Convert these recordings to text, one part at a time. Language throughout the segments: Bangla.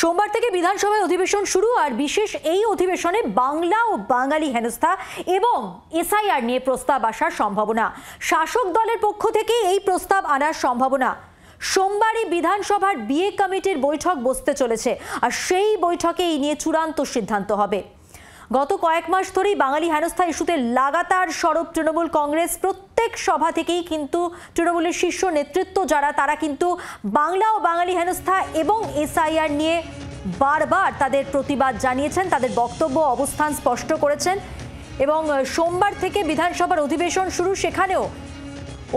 সোমবার থেকে বিধানসভায় অধিবেশন শুরু আর বিশেষ এই অধিবেশনে বাংলা ও বাঙালি হেনস্থা এবং এসআইআর নিয়ে প্রস্তাব আসার সম্ভাবনা। শাসক দলের পক্ষ থেকে এই প্রস্তাব আনার সম্ভাবনা। সোমবারই বিধানসভার বিএ কমিটির বৈঠক বসতে চলেছে আর সেই বৈঠকে এই নিয়ে চূড়ান্ত সিদ্ধান্ত হবে। গত কয়েক মাস ধরেই বাঙালি হেনস্থা ইস্যুতে লাগাতার সরব তৃণমূল কংগ্রেস। প্রত্যেক সভা থেকেই কিন্তু তৃণমূলের শীর্ষ নেতৃত্ব যারা তারা কিন্তু বাংলা ও বাঙালি হেনস্থা এবং এসআইআর নিয়ে বারবার তাদের প্রতিবাদ জানিয়েছেন, তাদের বক্তব্য অবস্থান স্পষ্ট করেছেন। এবং সোমবার থেকে বিধানসভার অধিবেশন শুরু, সেখানেও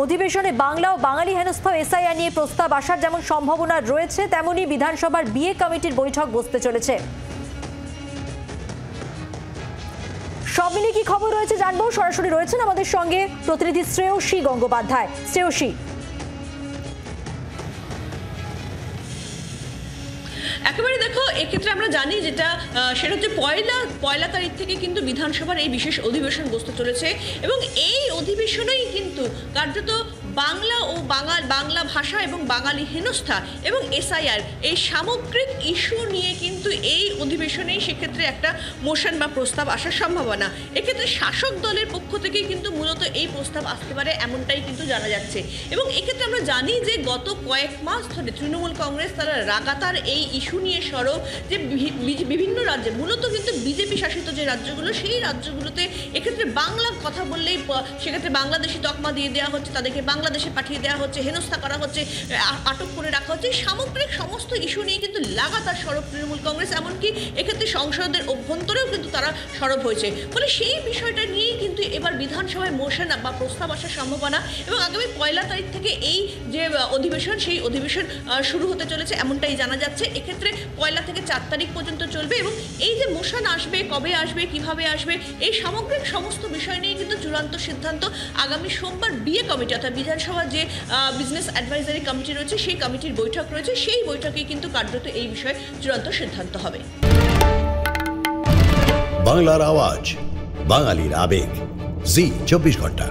অধিবেশনে বাংলা ও বাঙালি হেনস্থা এসআইআর নিয়ে প্রস্তাব আসার যেমন সম্ভাবনা রয়েছে, তেমনি বিধানসভার বিএ কমিটির বৈঠক বসতে চলেছে। সব মিলিয়ে কি খবর রয়েছে জানবো। সরাসরি রয়েছেন আমাদের সঙ্গে প্রতিনিধি শ্রেয়সী গঙ্গোপাধ্যায়। শ্রেয়সী, একেবারে দেখো, এক্ষেত্রে আমরা জানি যেটা সেটা হচ্ছে পয়লা তারিখ থেকে কিন্তু বিধানসভার এই বিশেষ অধিবেশন বসতে চলেছে এবং এই অধিবেশনেই কিন্তু কার্যত বাংলা ও বাংলা ভাষা এবং বাঙালি হেনস্থা এবং এসআইআর এই সামগ্রিক ইস্যু নিয়ে কিন্তু এই অধিবেশনেই সেক্ষেত্রে একটা মোশন বা প্রস্তাব আসার সম্ভাবনা। এক্ষেত্রে শাসক দলের পক্ষ থেকেই কিন্তু মূলত এই প্রস্তাব আসতে পারে এমনটাই কিন্তু জানা যাচ্ছে। এবং এক্ষেত্রে আমরা জানি যে গত কয়েক মাস ধরে তৃণমূল কংগ্রেস তারা লাগাতার এই ইস্যু নিয়ে সরব যে বিভিন্ন রাজ্যে, মূলত কিন্তু বিজেপি শাসিত যে রাজ্যগুলো, সেই রাজ্যগুলোতে এক্ষেত্রে বাংলা কথা বললেই সেক্ষেত্রে বাংলাদেশি তকমা দিয়ে দেওয়া হচ্ছে, তাদেরকে বাংলাদেশে পাঠিয়ে দেওয়া হচ্ছে, হেনস্থা করা হচ্ছে, আটক করে রাখা হচ্ছে। সামগ্রিক সমস্ত ইস্যু নিয়ে কিন্তু লাগাতার সরব তৃণমূল কংগ্রেস, এমনকি এক্ষেত্রে সংসদের অভ্যন্তরেও কিন্তু তারা সরব হয়েছে। ফলে সেই বিষয়টা নিয়েই কিন্তু এবার বিধানসভায় মোশন বা প্রস্তাব আসার সম্ভাবনা। এবং আগামী পয়লা তারিখ থেকে এই যে অধিবেশন, সেই অধিবেশন শুরু হতে চলেছে এমনটাই জানা যাচ্ছে। এক্ষেত্রে পয়লা থেকে 4 তারিখ পর্যন্ত চলবে এবং এই যে মোশন আসবে, কবে আসবে, কিভাবে আসবে, এই সামগ্রিক সমস্ত বিষয় নিয়ে কিন্তু চূড়ান্ত সিদ্ধান্ত আগামী সোমবার বিএ কমিটি অর্থাৎ বিধানসভার যে বিজনেস অ্যাডভাইজারি কমিটি রয়েছে, সেই কমিটির বৈঠক রয়েছে, সেই বৈঠকে কিন্তু কার্যত এই বিষয়ে চূড়ান্ত সিদ্ধান্ত হবে। বাংলার আওয়াজ, বাঙালির আবেগ, জি 24 ঘন্টা।